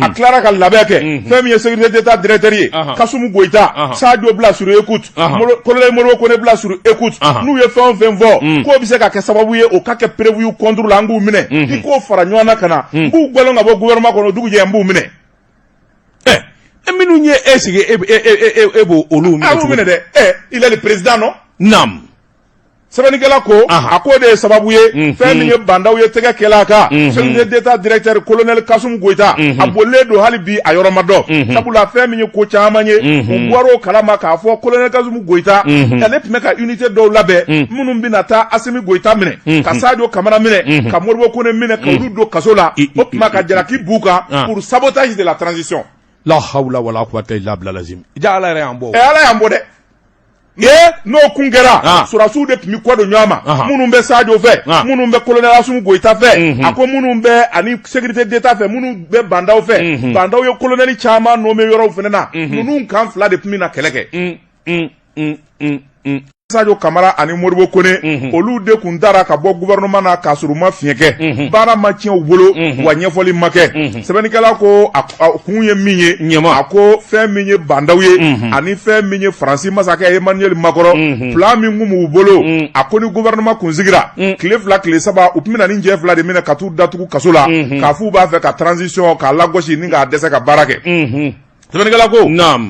a clara ka labɛn fɛn min ye sécurité d'état directeur ye Kasum Goïta Sadio bila sur écoute colonel Moro Kone bila sur écoute n'u ye fɛn fɛn fɔ k'o bɛ se ka kɛ sababu ye o ka kɛ prévu contre la an k'u minɛ i k'o fara ɲɔgɔn na ka na n b'u gbɛlɛn ka bɔ gouvernement kɔnɔ dugu jɛ n b'u minɛ minnu ye sigi e b'o olu minɛ dɛ il est le président non nam sɛbɛnnikɛla ko a ko de ye sababu ye fɛn min ye bandaw ye tɛgɛ kɛlɛ a kan sécurité d'état directeur colonel Kasum Goïta a bolilen don hali bi a yɔrɔ ma dɔn sabula fɛn min ye ko caman ye u bɔra o kalama k'a fɔ colonel Kasum Goïta ale tun bɛ ka unité dɔw labɛn minnu bɛna taa Asimi Goïta minɛ ka Sadio Kamara minɛ ka Modibo Kone minɛ ka olu don kaso la o tuma ka jalaki b'u kan pour sabotage de la transition. La hawla wala quwwata illa billah lazim ja ala yɛrɛ y'an bɔ ala y'an bɔ dɛ n'o kun kɛra surasiw de tun bɛ kɔ don ɲɔgɔn ma minnu bɛ Sadio fɛ minnu bɛ colonel Assimi Goïta fɛ a ko minnu bɛ ani sécurité d'état fɛ minnu bɛ bandaw fɛ bandaw ye colonel caman nommé yɔrɔw fana na ninnu kan fila de tun bɛ na kɛlɛ kɛ Sadio Kamara ani Modibo Kone olu de kun taara ka bɔ gouvernement na k'a sɔrɔ u ma fiɲɛ kɛ baara ma tiɲɛ u bolo wa ɲɛfɔli ma kɛ sɛbɛnnikɛla ko a kun ye min ye a ko fɛn min ye bandaw ye ani fɛn min ye Faransi masakɛ Emmanuel Macron plan min kun b'u bolo a ko ni gouvernement kun sigira tile fila tile saba u tun bɛna nin jɛ fila de minɛ ka t'u datugu kaso la k'a f'u b'a fɛ ka transition k'a lagosi ni k'a dɛsɛ ka baara kɛ sɛbɛnnikɛla ko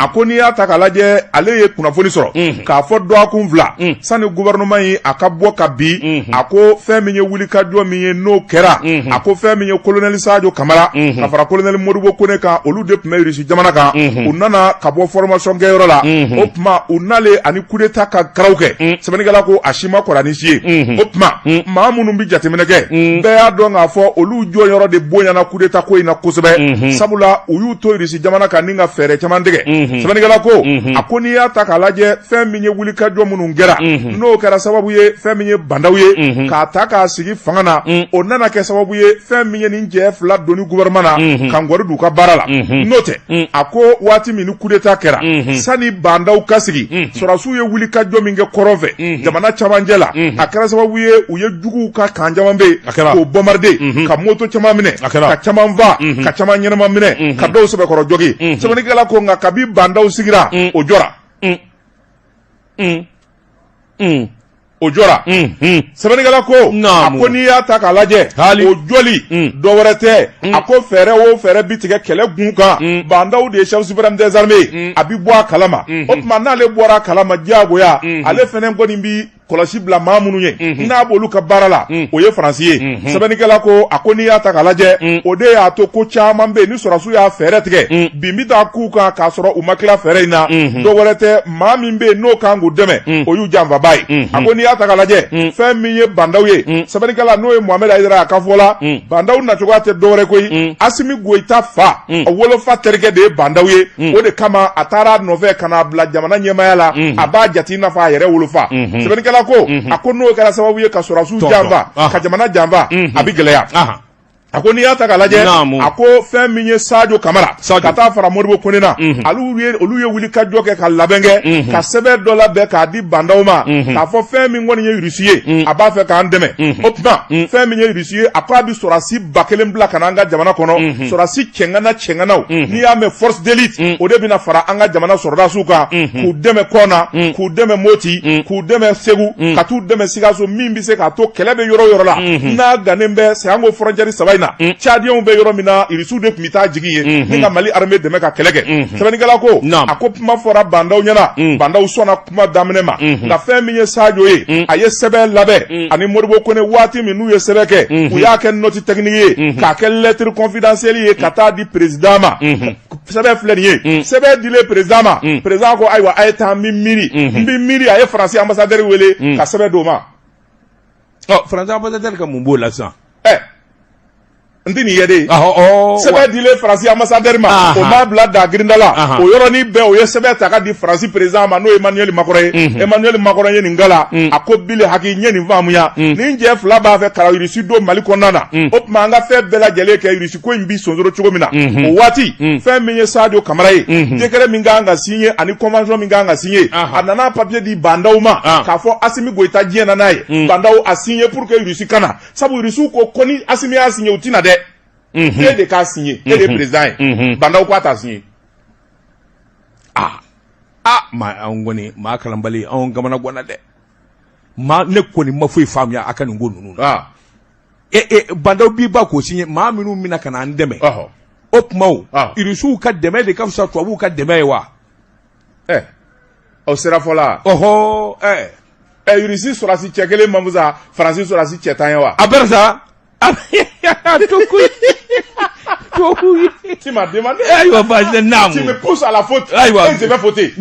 a ko n'i y'a ta k'a lajɛ ale ye kunnafoni sɔrɔ k'a fɔ dɔgɔkun fila sani gouvernement yi a ka bɔ ka bin a ko fɛn min ye wulikajɔ min ye n'o kɛra a ko fɛn min ye colonel Sadio Kamara ka fara colonel Modibo Kone kan olu de tun bɛ Russie jamana kan u nana ka bɔ formation kɛyɔrɔ la o tuma u nalen ani coup d'état ka karaw kɛ sɛbɛnnikɛla ko a si ma kɔrɔ ni si ye o tuma maa minnu bɛ jateminɛ kɛ bɛɛ y'a dɔn k'a fɔ olu jɔyɔrɔ de bonyana coup d'état ko in na kosɛbɛ sabula u y'u to Russie jamana kan ni ka fɛɛrɛ caman tigɛ sɛbɛnnikɛla ko a ko n'i y'a ta k'a lajɛ fɛn min ye wulikajɔ minnu kɛra n'o kɛra sababu ye fɛn min ye bandaw ye k'a ta k'a sigi fanga na o nana kɛ sababu ye fɛn min ye nin jɛ fila donni gouvernement na ka ngɔri d'u ka baara la n'o tɛ a ko waati min ni coup d'état kɛra sani bandaw ka sigi sɔrɔsiw ye wulikajɔ min kɛ kɔrɔn fɛ jamana camancɛ la a kɛra sababu ye u ye juguw ka kan caman bɛ yen k'o bombarder ka moto caman minɛ ka caman fa ka caman ɲɛnama minɛ ka dɔw sɛbɛkɔrɔ jogi sɛbɛnnikɛla ko nka kabi bandaw sigira o jɔra o jɔra sɛbɛnnikɛla ko a ko n'i y'a ta k'a lajɛ o jɔli dɔ wɛrɛ tɛ a ko fɛɛrɛ o fɛɛrɛ bi tigɛ kɛlɛ gun kan bandaw de ye chef suprême des armées a bi bɔ a kalama o tuma n'ale bɔra a kalama diyagoya ale fɛnɛ kɔni bi kɔlɔsi bila maa minnu ye n'a b'olu ka baara la o ye Faransi ye sɛbɛnnikɛla ko a ko n'i y'a ta k'a lajɛ o de y'a to ko caman bɛ yen ni sɔrɔsiw y'a fɛɛrɛ tigɛ bin bi taa k'u kan k'a sɔrɔ u ma tila fɛɛrɛ in na dɔ wɛrɛ tɛ maa min bɛ yen n'o kan k'u dɛmɛ o y'u janfaba ye a ko n'i y'a ta k'a lajɛ fɛn min ye bandaw ye sɛbɛnnikɛla n'o ye Mohamed Aïdara a ka fɔ la bandaw nacogoya tɛ dɔwɛrɛ koyi Assimi Goïta fa a wolofa terikɛ de ye bandaw ye o de kama a taara a nɔfɛ ka n'a bila jamana ɲɛmaya la a b'a jate i n'a fɔ a yɛrɛ wolofa sɛbɛnnikɛla ko a ko n'o kɛra sababu ye ka sɔrɔsiw janfa ka jamana janfa a bi gɛlɛya a ko n'i y'a ta k'a lajɛ a ko fɛn min ye Sadio Kamara ka taa fara Modibo Kone na olu ye wulikajɔ kɛ ka labɛn kɛ ka sɛbɛn dɔ labɛn k'a di bandaw ma k'a fɔ fɛn min kɔni ye Russie ye a b'a fɛ k'an dɛmɛ o tuma fɛn min ye Russie ye a ko a bi sɔrɔsi 1000 bila ka na an ka jamana kɔnɔ sɔrɔsi cɛŋanaw n'i y'a mɛn force d'élite o de bɛna fara an ka jamana sɔrɔdasiw kan k'u dɛmɛ Kɔna k'u dɛmɛ Moti k'u dɛmɛ Segu ka t'u dɛmɛ Sikaso min bɛ se k'a to kɛlɛ bɛ yɔrɔ o yɔrɔ la n'a gannen bɛ Sango frontière saba in na Tchadiens bɛ yɔrɔ min na Irisiw de tun bɛ taa jigi ye ni ka Mali armée dɛmɛ ka kɛlɛ kɛ sɛbɛnnikɛla ko a ko kuma fɔra bandaw ɲɛna bandaw sɔnna kuma daminɛ ma nka fɛn min ye Sadio ye a ye sɛbɛn labɛn ani Modibo Kone waati min n'u ye sɛbɛn kɛ u y'a kɛ note technique ye k'a kɛ lettre confidentielle ye ka taa di président ma sɛbɛn filɛ nin ye sɛbɛn dilen président ma président ko ayiwa a ye taa n bɛ miiri a ye Faransi ambassadeur wele ka sɛbɛn d'o ma Faransi ambassadeur ka mun b'o la sisan ntini yede sɛbɛn dilen Faransi ambassadeur ma o m'a bila da girinda la o yɔrɔnin bɛɛ o ye sɛbɛn ta ka di Faransi président ma n'o ye Emmanuel Macron ye Emmanuel Macron ye nin gala a ko bile haki n ye nin faamuya nin jɛ fila b'a fɛ ka Russie don Mali kɔnɔna na o tuma an ka fɛn bɛɛ lajɛlen kɛ Russie ko in bi sonsoro cogo min na o waati fɛn min ye Sadio Kamara ye décret min kan ka signer ani convention min kan ka signer a nana papier di bandaw ma k'a fɔ Assimi Goïta diɲɛ na n'a ye bandaw a signer pour que Russie kana sabu Russie ko ni Assimi y'a signer u tina dɛ e de k'a signé e de président ye bandaw ko a t'a signé ma an goni ma kalambali an gamana gona de ma ne koni ma foyi faamuya aka nin ko nunu bandaw bi ba ko signé ma minnu mina kana an dɛmɛ o kuma o irisuw ka dɛmɛ de ka fisa tubabuw ka dɛmɛ ye wa aw sera fɔla irisi sɔrɔsi cɛ kelen man fusa faransi sɔrɔsi cɛ tan ye wa a bɛrɛ sa tu m'as demandé tu me pousses à la faute et je vais fauter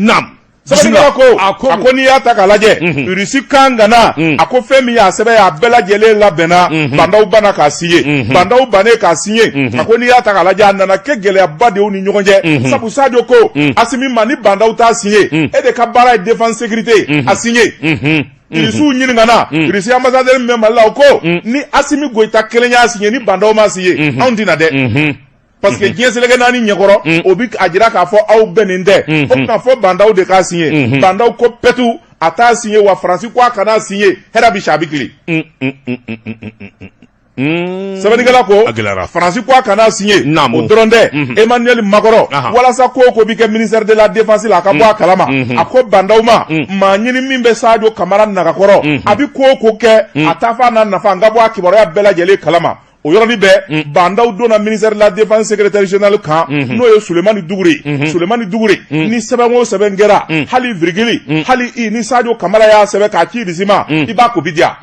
Sabalinkala ko a ko n'i y'a ta k'a lajɛ irisi kan ka na a ko fɛn min y'a sɛbɛn a bɛɛ lajɛlen labɛnna bandaw banna k'a signé bandaw bannen k'a signé a ko n'i y'a ta k'a lajɛ a nana kɛ gɛlɛyaba de y'u ni ɲɔgɔn cɛ sabu Sadio ko Asimi ma ni bandaw t'a signé e de ka baara ye défense sécurité a signé irisiw ɲininka na irisi ambassadeur min bɛ Mali la o ko ni Asimi Goita kelen y'a signé ni bandaw ma signé anw tɛna dɛ parce que diɲɛ seleke naani ɲɛkɔrɔ o bi a jira k'a fɔ aw bɛnnen tɛ o tɛna fɔ bandaw de k'a signé bandaw ko pɛtu a t'a signé wa faransi ko a kana signé hɛrɛ bi si a bi tile sɛbɛnnikɛla ko faransi ko a kana signé o dɔrɔn tɛ Emmanuel Macron walasa ko o ko bi kɛ ministère de la défense la a ka bɔ a kalama a ko bandaw ma maa ɲini min bɛ Sadio Kamara nagakɔrɔ a bi ko o ko kɛ a t'a fɔ a n'a nafa n ka bɔ a kibaruya bɛɛ lajɛlen kalama o yɔrɔnin bɛɛ bandaw donna ministère de la défense secrétaire général kan n'o ye Sulemani Dugure ni sɛbɛn o sɛbɛn kɛra hali virgule hali ni Sadio Kamara y'a sɛbɛn k'a ci Irisi ma i b'a kopi diya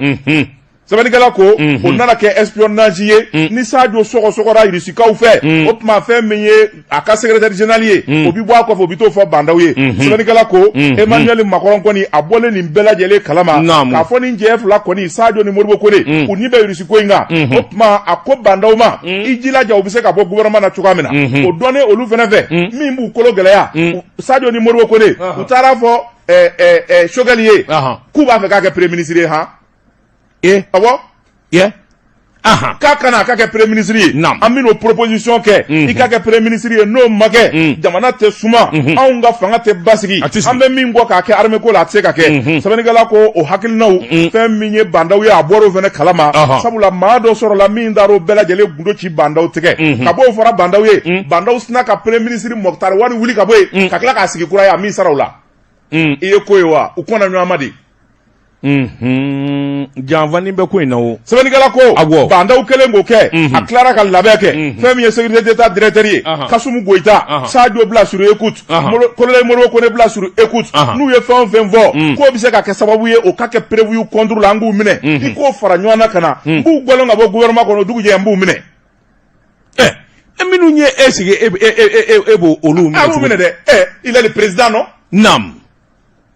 sɛbɛnnikɛla ko o nana kɛ espionnage ye ni Sadio sɔgɔsɔgɔra Irisikaw fɛ o tuma fɛn min ye a ka secrétaire général ye o bi bɔ a kɔfɛ o bi t'o fɔ bandaw ye sɛbɛnnikɛla ko Emmanuel Macron kɔni a bɔlen nin bɛɛ lajɛlen kalama k'a fɔ ni cɛ fila kɔni Sadio ni Modibo Kone u ni bɛ Irisiko in kan o tuma a ko bandaw ma i jilaja u bɛ se ka bɔ gouvernement na cogoya min na o dɔnnen olu fana fɛ min b'u kolo gɛlɛya Sadio ni Modibo Kone u taara fɔ Choguel ye k'u b'a fɛ k'a kɛ premier ministre ye awɔ k'a kana k'a kɛ premier ministre ye an bɛn'o proposition kɛ i k'a kɛ premier ministre ye n'o ma kɛ jamana tɛ suma anw ka fanga tɛ basigi an bɛ min bɔ k'a kɛ armée ko la a tɛ se ka kɛ sɛbɛnnikɛla ko o hakilinaw fɛn min ye bandaw ye a bɔra o fana kalama sabula maa dɔ sɔrɔla min taara o bɛɛ lajɛlen gundo ci bandaw tigɛ ka bɔ o fɔra bandaw ye bandaw sina ka premier ministre Mokhtar Wade wuli ka bɔ yen ka tila k'a sigi kura ye a min sara o la i ye ko ye wa u kɔnna ɲɔgɔn ma de janfani bɛ ko in na o sɛbɛnnikɛla ko bandaw kelen k'o kɛ a tilara ka labɛn kɛ fɛn min ye sécurité d'état directeur ye Kasum Goita Sadio bila sur écoute colonel Modibo Kone bila sur écoute n'u ye fɛn o fɛn fɔ k'o bɛ se ka kɛ sababu ye o ka kɛ prévu contre la an k'u minɛ i k'o fara ɲɔgɔn na ka na n b'u gbɔlon ka bɔ gouvernement kɔnɔ dugu jɛ n b'u minɛ minnu ye e sigi e b'o olu minɛ cogo minɛ dɛ il est le président non naam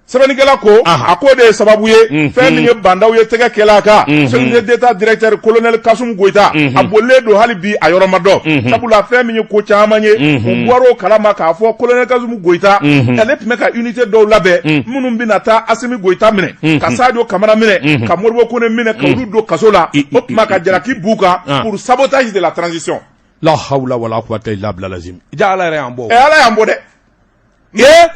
sɛbɛnnikɛla ko a ko de ye sababu ye fɛn min ye bandaw ye tɛgɛ kɛlɛ a kan sécurité d'état directeur colonel Kasum Goita a bolilen don hali bi a yɔrɔ ma dɔn sabula fɛn min ye ko caman ye u bɔra o kalama k'a fɔ colonel Kasum Goita ale tun bɛ ka unité dɔw labɛn minnu bɛna taa Asimi Goita minɛ ka Sadio Kamara minɛ ka Modibo Kone minɛ ka olu don kaso la o tuma ka jalaki b'u kan pour sabotage de la transition la hawla wala quwwata illa billah lazim ja ala yɛrɛ y'an bɔ ala y'an bɔ dɛ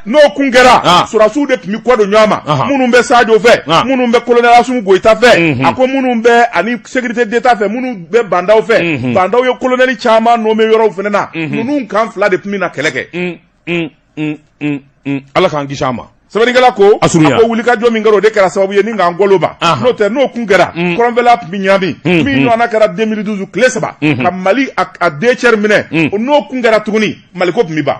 n'o kun kɛra surasiw de tun bɛ kɔ don ɲɔgɔn ma minnu bɛ Sadio fɛ minnu bɛ colonel Asimi Goita fɛ a ko minnu bɛ ani sécurité d'état fɛ minnu bɛ bandaw fɛ bandaw ye colonel caman nommé yɔrɔw fana na ninnu kan fila de tun bɛ na kɛlɛ kɛ ala k'an kisi a ma sɛbɛnnikɛla ko a ko wulikajɔ min kɛra o de kɛra sababu ye ni k'an golo ma n'o tɛ n'o kun kɛra kɔrɔnfɛla tun bɛ ɲami min ɲɔgɔnna kɛra 2012 tile 3 ka Mali a deux tiers minɛ n'o kun kɛra tuguni Mali ko tun bɛ ban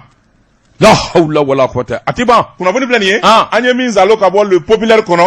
la hawla wala quwwata a tɛ ban kunnafoni filɛ nin ye an ye min zalo ka bɔ le populaire kɔnɔ